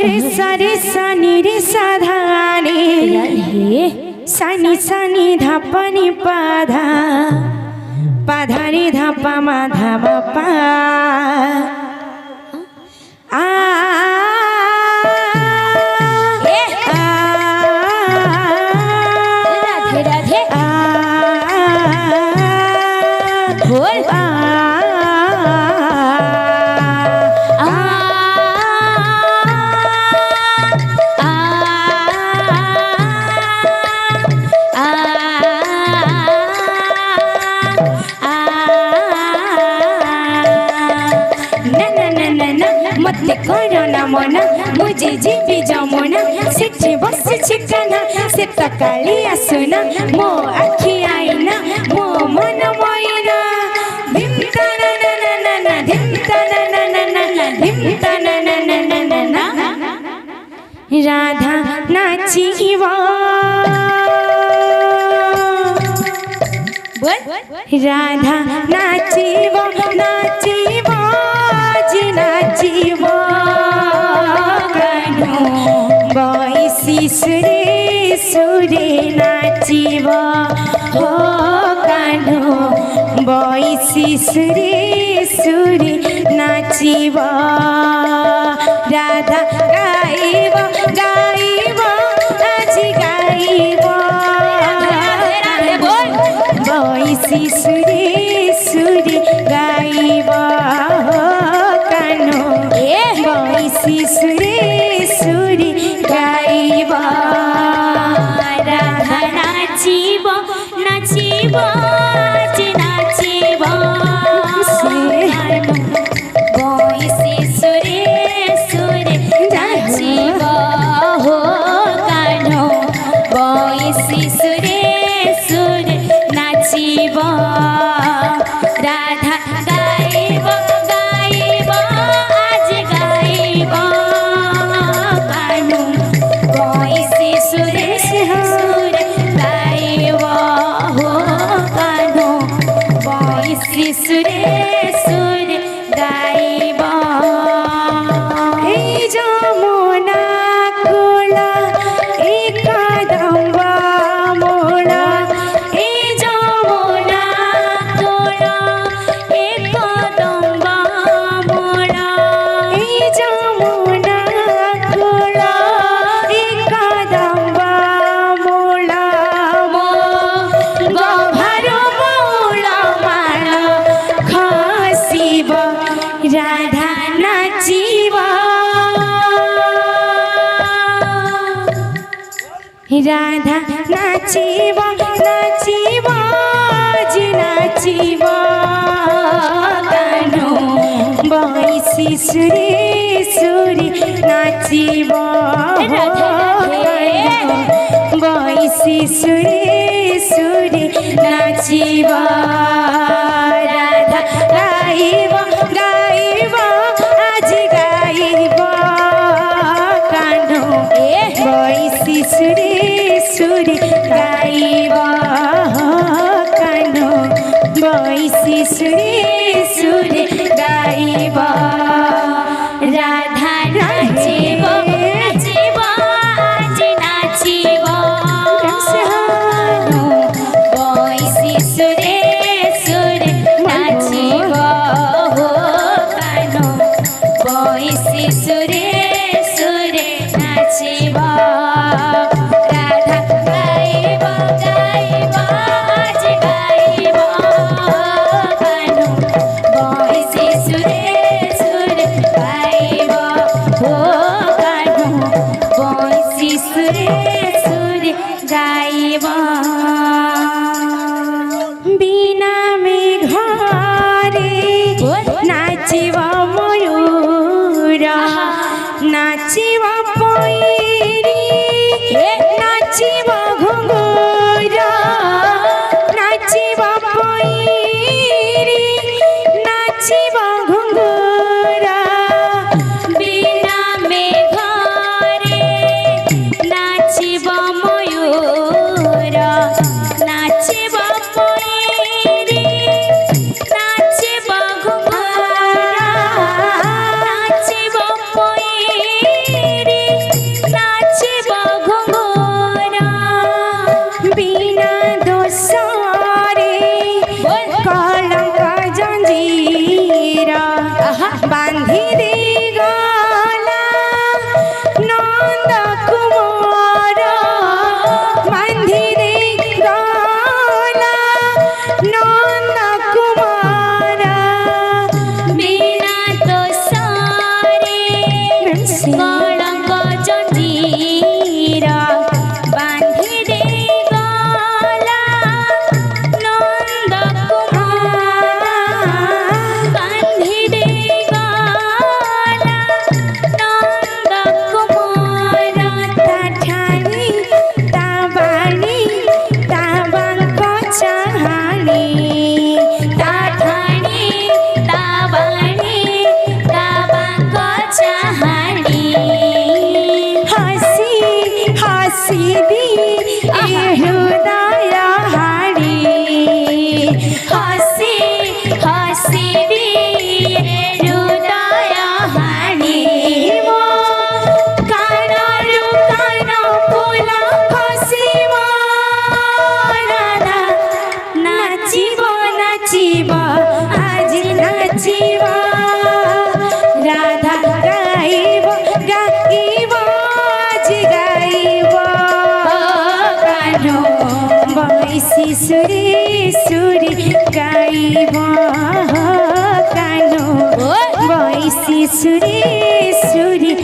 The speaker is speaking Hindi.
रे सा नी रे सा धा रे सानी सानी धा पा नी पा धा रे धा पा मा धा मा पा आ मते करो ना मना मुझे जीवी जमुना सेठी बस चिकना से तकाली आसुना मो आखि आईना मो मन मोइना धिमता ना ना ना ना ना धिमता ना ना ना ना ना धिमता ना ना ना ना ना ना राधा नाचिवा राधा नाचिवा नाचिवा नाचिवा बैसी सुरे सुरे नाचिवा हो कान्हो बैसी सुरे सुरे नाचिवा राधा गाइबा गाइबा आज गाइबा बैसी सुरे सुरे गाइबा बैसी सुरे सुरे गाइबा राधा नाचिबा नाचिबा नाचिबा बैसी सुरे सुरे नाचिबा हो कान्हो बैसी सुरे सुरे नाचिबा राधा गाइबा गाइबा आज गाइबा कान्हो बैसी सुरे सुरे गाइबा हो कान्हो बैसी सुरे सुरे गाइबा हे जमुना कोला एकदम्बा मोला हे जमुना कोला एकदम्बा मोला हे जमुना कोला एकदम्बा मोला मो गभारो मोला माला खसिबा राधा नाचिबा राधा नाचिबा नाचिबा जी नाचिबा कान्हो बैसी सुरे सुरे नाचिबा बैसी सुरे सुरे नाचिबा राधा गाइबा गाइबा आज गाइबा कान्हो बैसी सुरे सुरे गाइबा कान्हो बैसी सुरे सुरे गाइबा राधा नाचिबा नाचिबा आज नाचिबा बैसी सुरे सुरे नाचिबा हो कान्हो बैसी सुरे सुरे नाचिबा राधा गाइबा गाइबा आज गाइबा कान्हो बैसी सुरे सुरे गाइबा हो कान्हो बैसी सुरे सुरे गाइबा बिना में घरे नाचिबा मयूर नाचिबा पैरी नाचिबा घुंघुर नाचिबा पैरी नाचिबा घुंघुर बिना में घरे नाचिबा मयूर नाचिबा पैरी नाचिबा घुंघुर नाचिबा पैरी से कलंक जंजीर बांधी दे गला नंद कुमार बांधी दे गला नंद कुमार ताठानी ताबानी ताबांक चाहानी ताठानी ताबानी ताबांक चाहानी हसी हसी दी हृदय हारी हसी हसी दी हृदय हारी मो कानारू काना फुला खसिब राधा नाचिब नाचिब आज नाचिब राधा गाइब गाइब आज गाइब कानो बैसी सुरी सुरी गाइब कानो बैसी सुरी सुरी